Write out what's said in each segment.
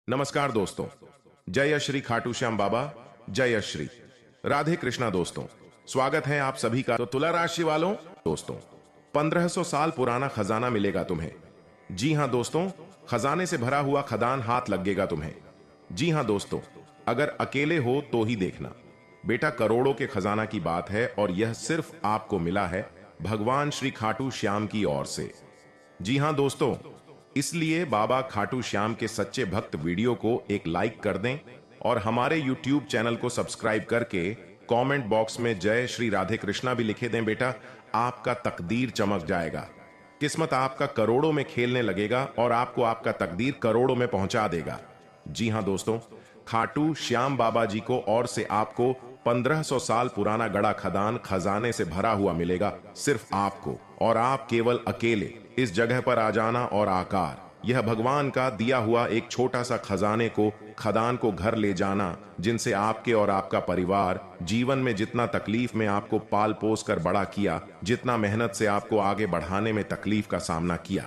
नमस्कार दोस्तों। जय श्री खाटू श्याम बाबा। जय श्री राधे कृष्णा। दोस्तों, स्वागत है आप सभी का। तो तुला राशि वालों, दोस्तों 1500 साल पुराना खजाना मिलेगा तुम्हें। जी हां दोस्तों, खजाने से भरा हुआ खदान हाथ लगेगा तुम्हें। जी हां दोस्तों, अगर अकेले हो तो ही देखना बेटा, करोड़ों के खजाना की बात है और यह सिर्फ आपको मिला है भगवान श्री खाटू श्याम की ओर से। जी हां दोस्तों, इसलिए बाबा खाटू श्याम के सच्चे भक्त वीडियो को एक लाइक कर दें और हमारे YouTube चैनल को सब्सक्राइब करके कमेंट बॉक्स में जय श्री राधे कृष्णा भी लिखे दें बेटा। आपका तकदीर चमक जाएगा, किस्मत आपका करोड़ों में खेलने लगेगा और आपको आपका तकदीर करोड़ों में पहुंचा देगा। जी हां दोस्तों, खाटू श्याम बाबा जी को और से आपको 1500 साल पुराना गड़ा खदान खजाने से भरा हुआ मिलेगा, सिर्फ आपको और आप केवल अकेले इस जगह पर आ जाना और आकार यह भगवान का दिया हुआ एक छोटा सा खजाने को खदान को घर ले जाना, जिनसे आपके और आपका परिवार जीवन में जितना तकलीफ में आपको पाल पोस कर बड़ा किया, जितना मेहनत से आपको आगे बढ़ाने में तकलीफ का सामना किया,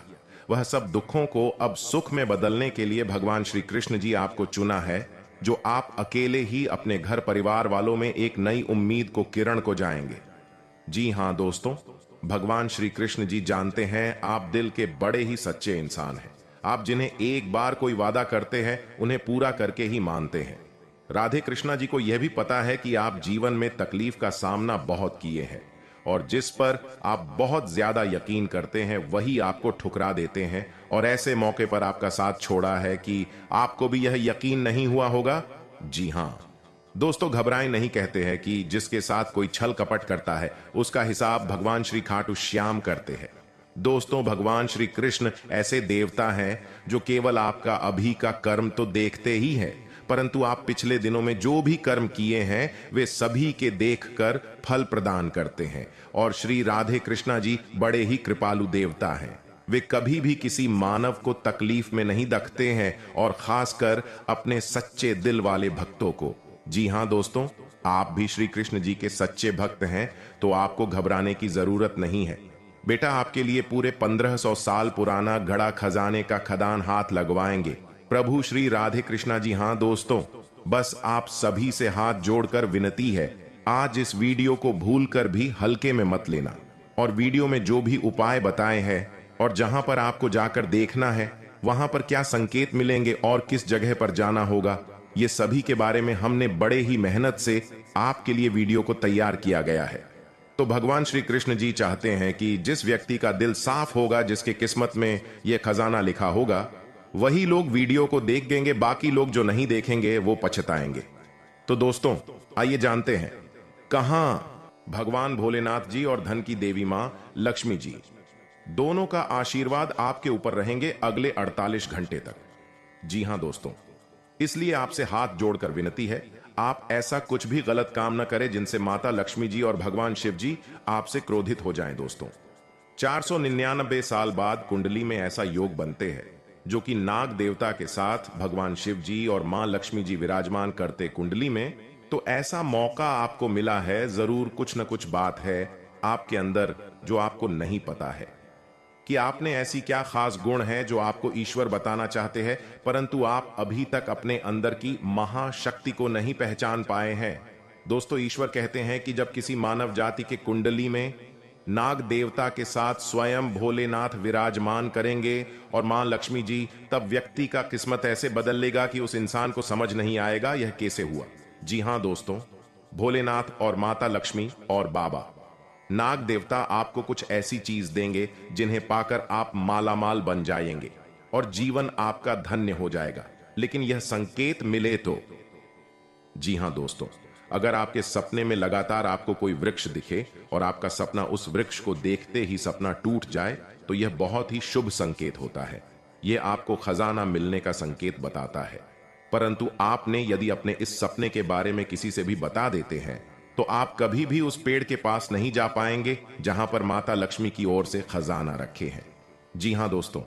वह सब दुखों को अब सुख में बदलने के लिए भगवान श्री कृष्ण जी आपको चुना है, जो आप अकेले ही अपने घर परिवार वालों में एक नई उम्मीद को किरण को जाएंगे। जी हां दोस्तों, भगवान श्री कृष्ण जी जानते हैं आप दिल के बड़े ही सच्चे इंसान हैं। आप जिन्हें एक बार कोई वादा करते हैं उन्हें पूरा करके ही मानते हैं। राधे कृष्णा जी को यह भी पता है कि आप जीवन में तकलीफ का सामना बहुत किए हैं और जिस पर आप बहुत ज्यादा यकीन करते हैं वही आपको ठुकरा देते हैं और ऐसे मौके पर आपका साथ छोड़ा है कि आपको भी यह यकीन नहीं हुआ होगा। जी हां दोस्तों, घबराएं नहीं, कहते हैं कि जिसके साथ कोई छल कपट करता है उसका हिसाब भगवान श्री खाटू श्याम करते हैं। दोस्तों, भगवान श्री कृष्ण ऐसे देवता हैं जो केवल आपका अभी का कर्म तो देखते ही हैं, परंतु आप पिछले दिनों में जो भी कर्म किए हैं वे सभी के देखकर फल प्रदान करते हैं। और श्री राधे कृष्णा जी बड़े ही कृपालु देवता हैं। वे कभी भी किसी मानव को तकलीफ में नहीं रखते हैं और खासकर अपने सच्चे दिल वाले भक्तों को। जी हां दोस्तों, आप भी श्री कृष्ण जी के सच्चे भक्त हैं तो आपको घबराने की जरूरत नहीं है बेटा। आपके लिए पूरे 1500 साल पुराना घड़ा खजाने का खदान हाथ लगवाएंगे प्रभु श्री राधे कृष्णा जी। हां दोस्तों, बस आप सभी से हाथ जोड़कर विनती है, आज इस वीडियो को भूलकर भी हल्के में मत लेना और वीडियो में जो भी उपाय बताए हैं और जहां पर आपको जाकर देखना है वहां पर क्या संकेत मिलेंगे और किस जगह पर जाना होगा, ये सभी के बारे में हमने बड़े ही मेहनत से आपके लिए वीडियो को तैयार किया गया है। तो भगवान श्री कृष्ण जी चाहते हैं कि जिस व्यक्ति का दिल साफ होगा, जिसके किस्मत में यह खजाना लिखा होगा, वही लोग वीडियो को देखेंगे, बाकी लोग जो नहीं देखेंगे वो पछताएंगे। तो दोस्तों, आइए जानते हैं कहां भगवान भोलेनाथ जी और धन की देवी मां लक्ष्मी जी दोनों का आशीर्वाद आपके ऊपर रहेंगे अगले 48 घंटे तक। जी हां दोस्तों, इसलिए आपसे हाथ जोड़कर विनती है, आप ऐसा कुछ भी गलत काम न करें जिनसे माता लक्ष्मी जी और भगवान शिव जी आपसे क्रोधित हो जाएं। दोस्तों, 499 साल बाद कुंडली में ऐसा योग बनते हैं जो कि नाग देवता के साथ भगवान शिव जी और मां लक्ष्मी जी विराजमान करते कुंडली में। तो ऐसा मौका आपको मिला है, जरूर कुछ न कुछ बात है आपके अंदर जो आपको नहीं पता है कि आपने ऐसी क्या खास गुण है जो आपको ईश्वर बताना चाहते हैं, परंतु आप अभी तक अपने अंदर की महाशक्ति को नहीं पहचान पाए हैं। दोस्तों, ईश्वर कहते हैं कि जब किसी मानव जाति के कुंडली में नाग देवता के साथ स्वयं भोलेनाथ विराजमान करेंगे और मां लक्ष्मी जी, तब व्यक्ति का किस्मत ऐसे बदल लेगा कि उस इंसान को समझ नहीं आएगा यह कैसे हुआ। जी हां दोस्तों, भोलेनाथ और माता लक्ष्मी और बाबा नाग देवता आपको कुछ ऐसी चीज देंगे जिन्हें पाकर आप मालामाल बन जाएंगे और जीवन आपका धन्य हो जाएगा, लेकिन यह संकेत मिले तो। जी हां दोस्तों, अगर आपके सपने में लगातार आपको कोई वृक्ष दिखे और आपका सपना उस वृक्ष को देखते ही सपना टूट जाए तो यह बहुत ही शुभ संकेत होता है। यह आपको खजाना मिलने का संकेत बताता है। परंतु आपने यदि अपने इस सपने के बारे में किसी से भी बता देते हैं तो आप कभी भी उस पेड़ के पास नहीं जा पाएंगे जहां पर माता लक्ष्मी की ओर से खजाना रखे हैं। जी हां दोस्तों,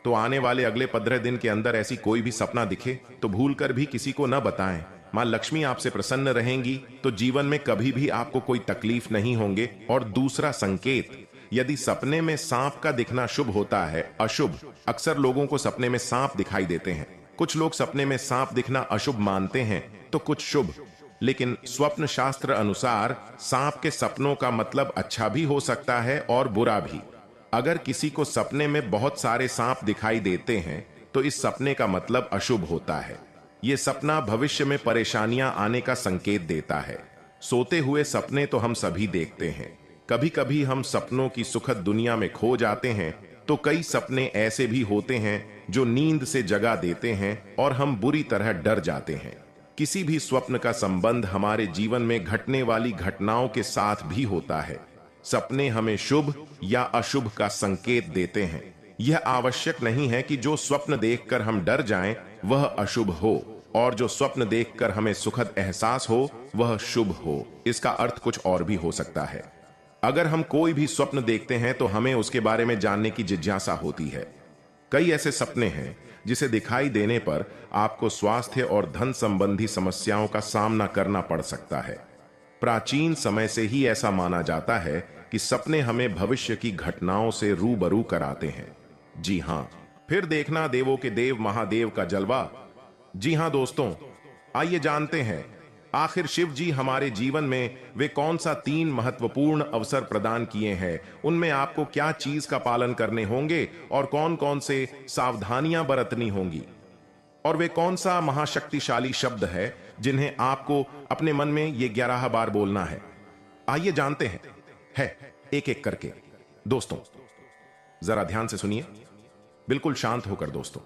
तो आने वाले अगले 15 दिन के अंदर ऐसी कोई भी सपना दिखे तो भूलकर भी किसी को न बताएं। मां लक्ष्मी आपसे प्रसन्न रहेंगी तो जीवन में कभी भी आपको कोई तकलीफ नहीं होंगे। और दूसरा संकेत, यदि सपने में सांप का दिखना शुभ होता है, अशुभ अक्सर लोगों को सपने में सांप दिखाई देते हैं, कुछ लोग सपने में सांप दिखना अशुभ मानते हैं तो कुछ शुभ। लेकिन स्वप्न शास्त्र अनुसार सांप के सपनों का मतलब अच्छा भी हो सकता है और बुरा भी। अगर किसी को सपने में बहुत सारे सांप दिखाई देते हैं तो इस सपने का मतलब अशुभ होता है। यह सपना भविष्य में परेशानियां आने का संकेत देता है। सोते हुए सपने तो हम सभी देखते हैं। कभी कभी हम सपनों की सुखद दुनिया में खो जाते हैं तो कई सपने ऐसे भी होते हैं जो नींद से जगा देते हैं और हम बुरी तरह डर जाते हैं। किसी भी स्वप्न का संबंध हमारे जीवन में घटने वाली घटनाओं के साथ भी होता है। सपने हमें शुभ या अशुभ का संकेत देते हैं। यह आवश्यक नहीं है कि जो स्वप्न देखकर हम डर जाएं वह अशुभ हो और जो स्वप्न देखकर हमें सुखद एहसास हो वह शुभ हो। इसका अर्थ कुछ और भी हो सकता है। अगर हम कोई भी स्वप्न देखते हैं तो हमें उसके बारे में जानने की जिज्ञासा होती है। कई ऐसे सपने हैं जिसे दिखाई देने पर आपको स्वास्थ्य और धन संबंधी समस्याओं का सामना करना पड़ सकता है। प्राचीन समय से ही ऐसा माना जाता है कि सपने हमें भविष्य की घटनाओं से रूबरू कराते हैं। जी हां, फिर देखना देवों के देव महादेव का जलवा। जी हां दोस्तों, आइए जानते हैं आखिर शिव जी हमारे जीवन में वे कौन सा 3 महत्वपूर्ण अवसर प्रदान किए हैं, उनमें आपको क्या चीज का पालन करने होंगे और कौन कौन से सावधानियां बरतनी होंगी, और वे कौन सा महाशक्तिशाली शब्द है जिन्हें आपको अपने मन में ये 11 बार बोलना है। आइए जानते हैं है एक एक करके। दोस्तों जरा ध्यान से सुनिए, बिल्कुल शांत होकर। दोस्तों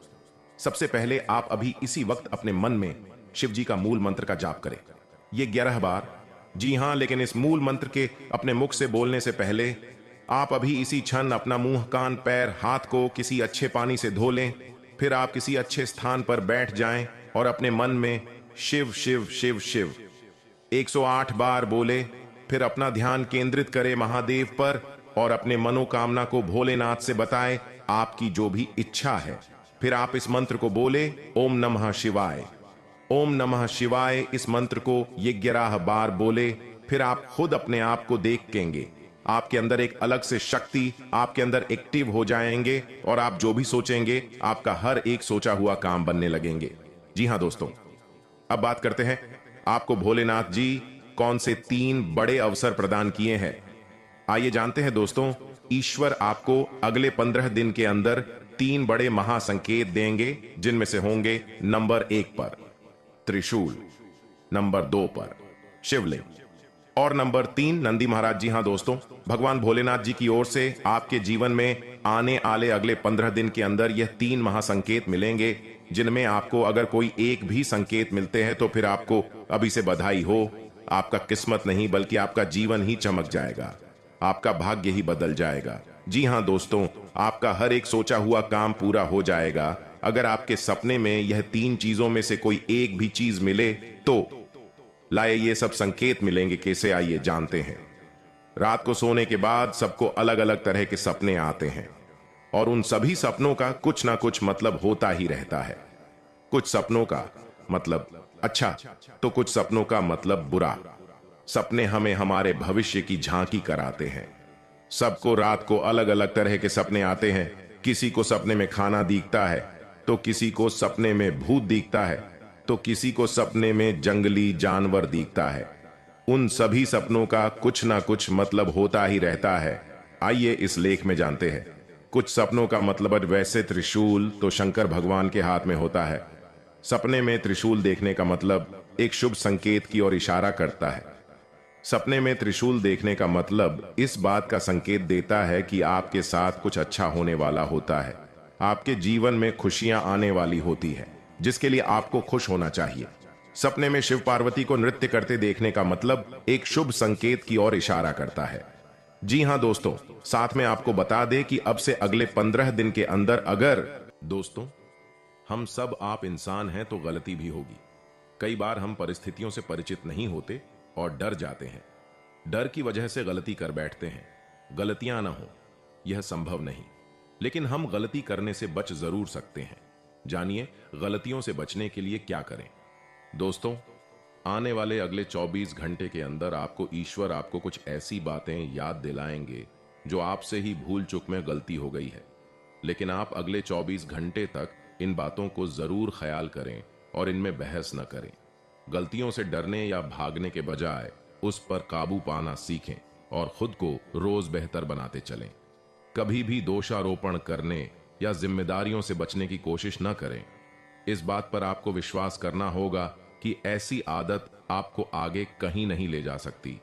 सबसे पहले आप अभी इसी वक्त अपने मन में शिव जी का मूल मंत्र का जाप करें, ये 11 बार। जी हां, लेकिन इस मूल मंत्र के अपने मुख से बोलने से पहले आप अभी इसी क्षण अपना मुंह, कान, पैर, हाथ को किसी अच्छे पानी से धो लें। फिर आप किसी अच्छे स्थान पर बैठ जाएं और अपने मन में शिव शिव शिव शिव 108 बार बोले। फिर अपना ध्यान केंद्रित करें महादेव पर और अपने मनोकामना को भोलेनाथ से बताएं, आपकी जो भी इच्छा है। फिर आप इस मंत्र को बोले, ओम नमः शिवाय, ओम नमः शिवाय। इस मंत्र को ये 11 बार बोले। फिर आप खुद अपने आप को देखेंगे, आपके अंदर एक अलग से शक्ति आपके अंदर एक्टिव हो जाएंगे और आप जो भी सोचेंगे आपका हर एक सोचा हुआ काम बनने लगेंगे। जी हां दोस्तों, अब बात करते हैं आपको भोलेनाथ जी कौन से 3 बड़े अवसर प्रदान किए हैं। आइए जानते हैं दोस्तों। ईश्वर आपको अगले 15 दिन के अंदर 3 बड़े महासंकेत देंगे, जिनमें से होंगे नंबर 1 पर त्रिशूल, नंबर 2 पर शिवलिंग और नंबर 3 नंदी महाराज। जी हां दोस्तों, भगवान भोलेनाथ जी की ओर से आपके जीवन में आने वाले अगले 15 दिन के अंदर यह 3 महासंकेत मिलेंगे, जिनमें आपको अगर कोई एक भी संकेत मिलते हैं तो फिर आपको अभी से बधाई हो। आपका किस्मत नहीं बल्कि आपका जीवन ही चमक जाएगा, आपका भाग्य ही बदल जाएगा। जी हां दोस्तों, आपका हर एक सोचा हुआ काम पूरा हो जाएगा। अगर आपके सपने में यह 3 चीजों में से कोई एक भी चीज मिले तो लाए ये सब संकेत मिलेंगे। कैसे, आइए जानते हैं। रात को सोने के बाद सबको अलग अलग तरह के सपने आते हैं और उन सभी सपनों का कुछ ना कुछ मतलब होता ही रहता है। कुछ सपनों का मतलब अच्छा तो कुछ सपनों का मतलब बुरा। सपने हमें हमारे भविष्य की झांकी कराते हैं। सबको रात को अलग अलग तरह के सपने आते हैं। किसी को सपने में खाना दिखता है तो किसी को सपने में भूत दिखता है तो किसी को सपने में जंगली जानवर दिखता है। उन सभी सपनों का कुछ ना कुछ मतलब होता ही रहता है। आइए इस लेख में जानते हैं। कुछ सपनों का मतलब वैसे त्रिशूल तो शंकर भगवान के हाथ में होता है। सपने में त्रिशूल देखने का मतलब एक शुभ संकेत की ओर इशारा करता है। सपने में त्रिशूल देखने का मतलब इस बात का संकेत देता है कि आपके साथ कुछ अच्छा होने वाला होता है। आपके जीवन में खुशियां आने वाली होती है, जिसके लिए आपको खुश होना चाहिए। सपने में शिव पार्वती को नृत्य करते देखने का मतलब एक शुभ संकेत की ओर इशारा करता है। जी हां दोस्तों, साथ में आपको बता दें कि अब से अगले 15 दिन के अंदर अगर दोस्तों हम सब आप इंसान हैं तो गलती भी होगी। कई बार हम परिस्थितियों से परिचित नहीं होते और डर जाते हैं। डर की वजह से गलती कर बैठते हैं। गलतियां ना हो यह संभव नहीं, लेकिन हम गलती करने से बच जरूर सकते हैं। जानिए गलतियों से बचने के लिए क्या करें। दोस्तों, आने वाले अगले 24 घंटे के अंदर आपको ईश्वर आपको कुछ ऐसी बातें याद दिलाएंगे जो आपसे ही भूल चूक में गलती हो गई है, लेकिन आप अगले 24 घंटे तक इन बातों को जरूर ख्याल करें और इनमें बहस न करें। गलतियों से डरने या भागने के बजाय उस पर काबू पाना सीखें और खुद को रोज बेहतर बनाते चलें। कभी भी दोषारोपण करने या जिम्मेदारियों से बचने की कोशिश न करें। इस बात पर आपको विश्वास करना होगा कि ऐसी आदत आपको आगे कहीं नहीं ले जा सकती।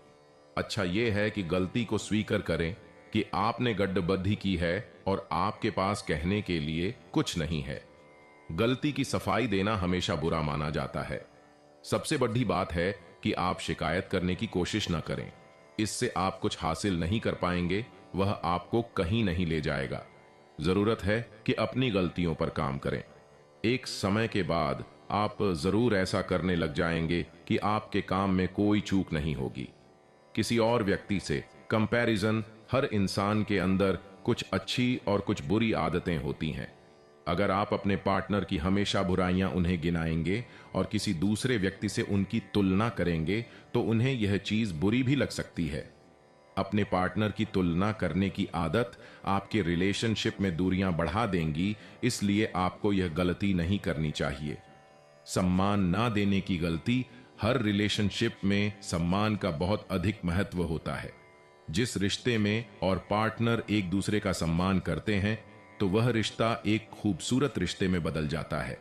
अच्छा यह है कि गलती को स्वीकार करें कि आपने गड्ढबद्धी की है और आपके पास कहने के लिए कुछ नहीं है। गलती की सफाई देना हमेशा बुरा माना जाता है। सबसे बड़ी बात है कि आप शिकायत करने की कोशिश न करें। इससे आप कुछ हासिल नहीं कर पाएंगे, वह आपको कहीं नहीं ले जाएगा। जरूरत है कि अपनी गलतियों पर काम करें। एक समय के बाद आप जरूर ऐसा करने लग जाएंगे कि आपके काम में कोई चूक नहीं होगी। किसी और व्यक्ति से कंपैरिजन, हर इंसान के अंदर कुछ अच्छी और कुछ बुरी आदतें होती हैं। अगर आप अपने पार्टनर की हमेशा बुराइयां उन्हें गिनाएंगे और किसी दूसरे व्यक्ति से उनकी तुलना करेंगे तो उन्हें यह चीज बुरी भी लग सकती है। अपने पार्टनर की तुलना करने की आदत आपके रिलेशनशिप में दूरियां बढ़ा देंगी, इसलिए आपको यह गलती नहीं करनी चाहिए। सम्मान ना देने की गलती, हर रिलेशनशिप में सम्मान का बहुत अधिक महत्व होता है। जिस रिश्ते में और पार्टनर एक दूसरे का सम्मान करते हैं तो वह रिश्ता एक खूबसूरत रिश्ते में बदल जाता है।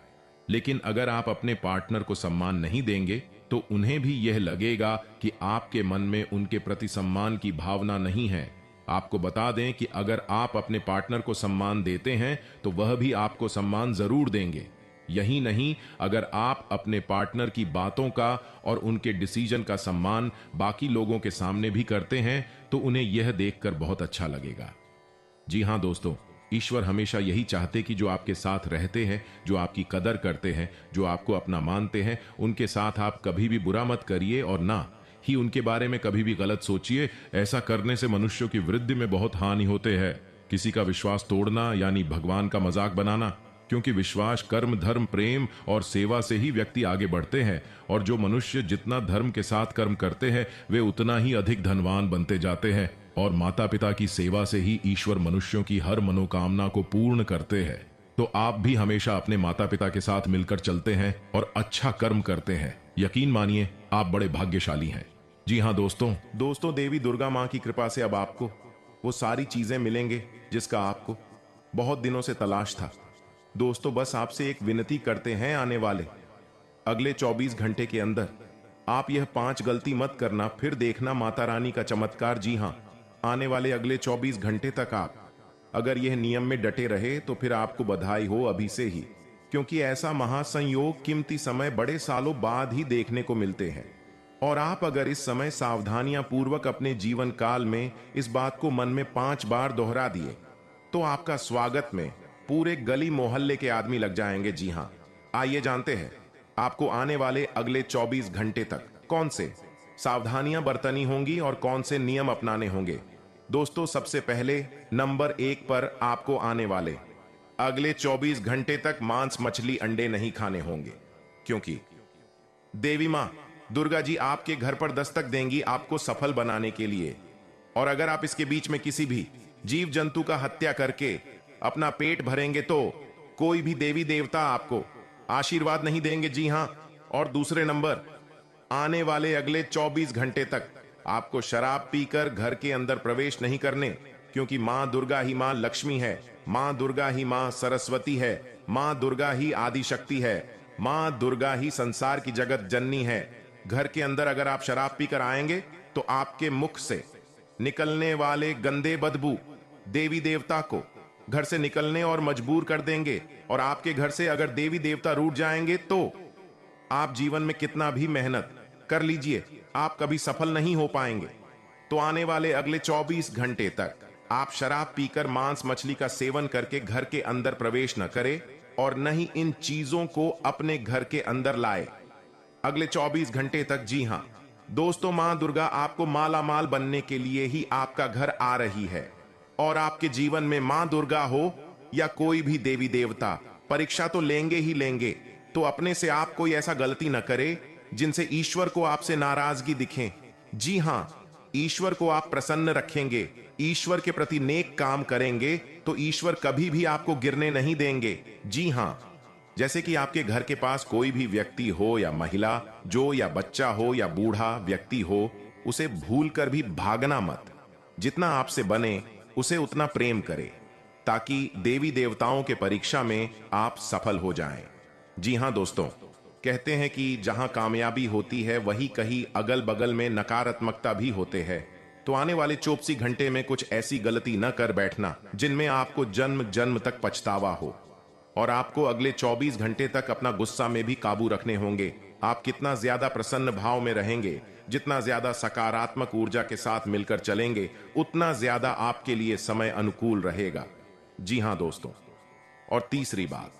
लेकिन अगर आप अपने पार्टनर को सम्मान नहीं देंगे तो उन्हें भी यह लगेगा कि आपके मन में उनके प्रति सम्मान की भावना नहीं है। आपको बता दें कि अगर आप अपने पार्टनर को सम्मान देते हैं तो वह भी आपको सम्मान जरूर देंगे। यही नहीं, अगर आप अपने पार्टनर की बातों का और उनके डिसीजन का सम्मान बाकी लोगों के सामने भी करते हैं तो उन्हें यह देखकर बहुत अच्छा लगेगा। जी हां दोस्तों, ईश्वर हमेशा यही चाहते कि जो आपके साथ रहते हैं, जो आपकी कदर करते हैं, जो आपको अपना मानते हैं, उनके साथ आप कभी भी बुरा मत करिए और ना ही उनके बारे में कभी भी गलत सोचिए। ऐसा करने से मनुष्यों की वृद्धि में बहुत हानि होते हैं। किसी का विश्वास तोड़ना यानी भगवान का मजाक बनाना, क्योंकि विश्वास, कर्म, धर्म, प्रेम और सेवा से ही व्यक्ति आगे बढ़ते हैं। और जो मनुष्य जितना धर्म के साथ कर्म करते हैं वे उतना ही अधिक धनवान बनते जाते हैं। और माता पिता की सेवा से ही ईश्वर मनुष्यों की हर मनोकामना को पूर्ण करते हैं। तो आप भी हमेशा अपने माता पिता के साथ मिलकर चलते हैं और अच्छा कर्म करते हैं। यकीन मानिए आप बड़े भाग्यशाली हैं। जी हाँ दोस्तों, देवी दुर्गा माँ की कृपा से अब आपको वो सारी चीजें मिलेंगे जिसका आपको बहुत दिनों से तलाश था। दोस्तों, बस आपसे एक विनती करते हैं, आने वाले अगले 24 घंटे के अंदर आप यह 5 गलती मत करना, फिर देखना माता रानी का चमत्कार। जी हाँ, आने वाले अगले 24 घंटे तक आप अगर यह नियम में डटे रहे तो फिर आपको बधाई हो अभी से ही, क्योंकि ऐसा महासंयोग, कीमती समय बड़े सालों बाद ही देखने को मिलते हैं। और आप अगर इस समय सावधानियां पूर्वक अपने जीवन काल में इस बात को मन में 5 बार दोहरा दिए तो आपका स्वागत में पूरे गली मोहल्ले के आदमी लग जाएंगे। जी हाँ, आइए जानते हैं आपको आने वाले अगले 24 घंटे तक कौन से सावधानियां बरतनी होंगी और कौन से नियम अपनाने होंगे। दोस्तों, सबसे पहले नंबर 1 पर आपको आने वाले अगले 24 घंटे तक मांस, मछली, अंडे नहीं खाने होंगे, क्योंकि देवी मां दुर्गा जी आपके घर पर दस्तक देंगी आपको सफल बनाने के लिए। और अगर आप इसके बीच में किसी भी जीव जंतु का हत्या करके अपना पेट भरेंगे तो कोई भी देवी देवता आपको आशीर्वाद नहीं देंगे। जी हां, और दूसरे नंबर, आने वाले अगले 24 घंटे तक आपको शराब पीकर घर के अंदर प्रवेश नहीं करने, क्योंकि मां दुर्गा ही मां लक्ष्मी है, मां दुर्गा ही मां सरस्वती है, मां दुर्गा ही आदि शक्ति है, मां दुर्गा ही संसार की जगत जननी है। घर के अंदर अगर आप शराब पीकर आएंगे तो आपके मुख से निकलने वाले गंदे बदबू देवी देवता को घर से निकलने और मजबूर कर देंगे। और आपके घर से अगर देवी देवता रूठ जाएंगे तो आप जीवन में कितना भी मेहनत कर लीजिए, आप कभी सफल नहीं हो पाएंगे। तो आने वाले अगले 24 घंटे तक आप शराब पीकर, मांस मछली का सेवन करके घर के अंदर प्रवेश न करें और न ही इन चीजों को अपने घर के अंदर लाए अगले 24 घंटे तक। जी हां दोस्तों, मां दुर्गा आपको माला माल बनने के लिए ही आपका घर आ रही है। और आपके जीवन में मां दुर्गा हो या कोई भी देवी देवता, परीक्षा तो लेंगे ही लेंगे। तो अपने से आप कोई ऐसा गलती न करे जिनसे ईश्वर को आपसे नाराजगी दिखे। जी हां, ईश्वर को आप प्रसन्न रखेंगे, ईश्वर के प्रति नेक काम करेंगे तो ईश्वर कभी भी आपको गिरने नहीं देंगे। जी हां, जैसे कि आपके घर के पास कोई भी व्यक्ति हो या महिला, जो या बच्चा हो या बूढ़ा व्यक्ति हो, उसे भूल कर भी भागना मत। जितना आपसे बने उसे उतना प्रेम करें, ताकि देवी देवताओं के परीक्षा में आप सफल हो जाएं। जी हां दोस्तों, कहते हैं कि जहां कामयाबी होती है वहीं कहीं अगल बगल में नकारात्मकता भी होते हैं। तो आने वाले 24 घंटे में कुछ ऐसी गलती न कर बैठना जिनमें आपको जन्म जन्म तक पछतावा हो। और आपको अगले 24 घंटे तक अपना गुस्सा में भी काबू रखने होंगे। आप कितना ज्यादा प्रसन्न भाव में रहेंगे, जितना ज्यादा सकारात्मक ऊर्जा के साथ मिलकर चलेंगे, उतना ज्यादा आपके लिए समय अनुकूल रहेगा। जी हां दोस्तों, और तीसरी बात,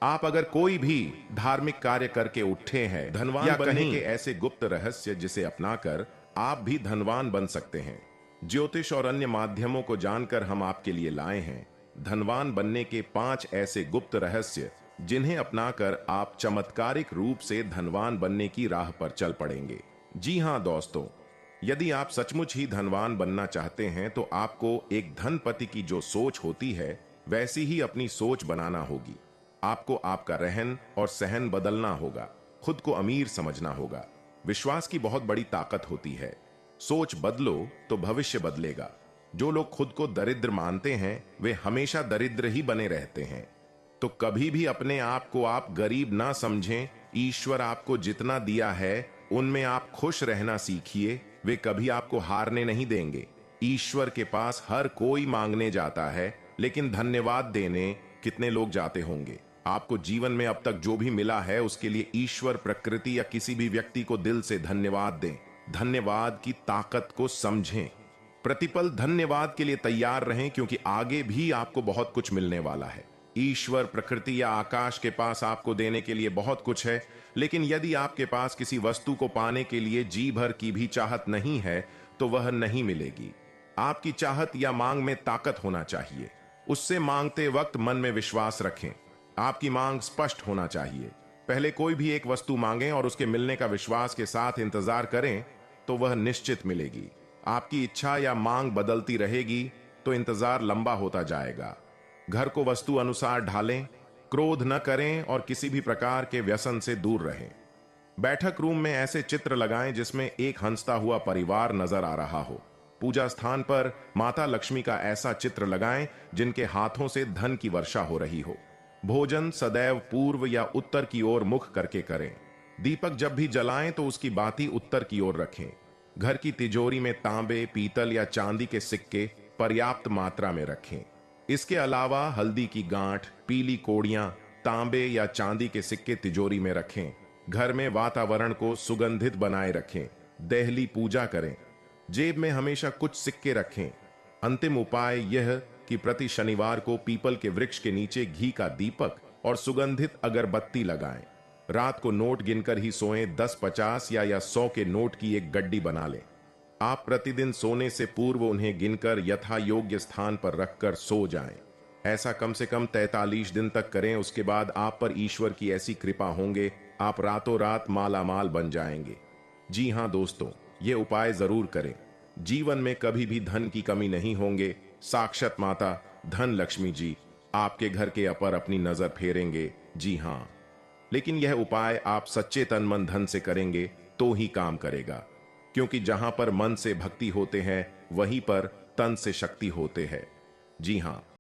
आप अगर कोई भी धार्मिक कार्य करके उठे हैं धनवान या कहीं के ऐसे गुप्त रहस्य जिसे अपनाकर आप भी धनवान बन सकते हैं, ज्योतिष और अन्य माध्यमों को जानकर हम आपके लिए लाए हैं धनवान बनने के 5 ऐसे गुप्त रहस्य, जिन्हें अपनाकर आप चमत्कारिक रूप से धनवान बनने की राह पर चल पड़ेंगे। जी हां दोस्तों, यदि आप सचमुच ही धनवान बनना चाहते हैं तो आपको एक धनपति की जो सोच होती है वैसी ही अपनी सोच बनाना होगी। आपको आपका रहन और सहन बदलना होगा, खुद को अमीर समझना होगा। विश्वास की बहुत बड़ी ताकत होती है। सोच बदलो तो भविष्य बदलेगा। जो लोग खुद को दरिद्र मानते हैं वे हमेशा दरिद्र ही बने रहते हैं। तो कभी भी अपने आप को आप गरीब ना समझें। ईश्वर आपको जितना दिया है उनमें आप खुश रहना सीखिए। वे कभी आपको हारने नहीं देंगे। ईश्वर के पास हर कोई मांगने जाता है, लेकिन धन्यवाद देने कितने लोग जाते होंगे। आपको जीवन में अब तक जो भी मिला है उसके लिए ईश्वर, प्रकृति या किसी भी व्यक्ति को दिल से धन्यवाद दें। धन्यवाद की ताकत को समझें। प्रतिपल धन्यवाद के लिए तैयार रहें, क्योंकि आगे भी आपको बहुत कुछ मिलने वाला है। ईश्वर, प्रकृति या आकाश के पास आपको देने के लिए बहुत कुछ है, लेकिन यदि आपके पास किसी वस्तु को पाने के लिए जी भर की भी चाहत नहीं है तो वह नहीं मिलेगी। आपकी चाहत या मांग में ताकत होना चाहिए। उससे मांगते वक्त मन में विश्वास रखें। आपकी मांग स्पष्ट होना चाहिए। पहले कोई भी एक वस्तु मांगें और उसके मिलने का विश्वास के साथ इंतजार करें तो वह निश्चित मिलेगी। आपकी इच्छा या मांग बदलती रहेगी तो इंतजार लंबा होता जाएगा। घर को वस्तु अनुसार ढालें, क्रोध न करें और किसी भी प्रकार के व्यसन से दूर रहें। बैठक रूम में ऐसे चित्र लगाएं जिसमें एक हंसता हुआ परिवार नजर आ रहा हो। पूजा स्थान पर माता लक्ष्मी का ऐसा चित्र लगाएं जिनके हाथों से धन की वर्षा हो रही हो। भोजन सदैव पूर्व या उत्तर की ओर मुख करके करें। दीपक जब भी जलाएं तो उसकी बाती उत्तर की ओर रखें। घर की तिजोरी में तांबे, पीतल या चांदी के सिक्के पर्याप्त मात्रा में रखें। इसके अलावा हल्दी की गांठ, पीली कोड़ियां, तांबे या चांदी के सिक्के तिजोरी में रखें। घर में वातावरण को सुगंधित बनाए रखें। देहली पूजा करें। जेब में हमेशा कुछ सिक्के रखें। अंतिम उपाय यह कि प्रति शनिवार को पीपल के वृक्ष के नीचे घी का दीपक और सुगंधित अगरबत्ती लगाएं। रात को नोट गिनकर ही सोएं। 10, 50 या 100 के नोट की एक गड्डी बना लें। आप प्रतिदिन सोने से पूर्व उन्हें गिनकर यथा योग्य स्थान पर रखकर सो जाएं। ऐसा कम से कम 43 दिन तक करें। उसके बाद आप पर ईश्वर की ऐसी कृपा होंगे, आप रातों रात मालामाल बन जाएंगे। जी हां दोस्तों, ये उपाय जरूर करें। जीवन में कभी भी धन की कमी नहीं होंगे। साक्षात माता धन लक्ष्मी जी आपके घर के अपर अपनी नजर फेरेंगे। जी हां, लेकिन यह उपाय आप सच्चे तन मन धन से करेंगे तो ही काम करेगा, क्योंकि जहां पर मन से भक्ति होते हैं वहीं पर तन से शक्ति होते हैं। जी हां।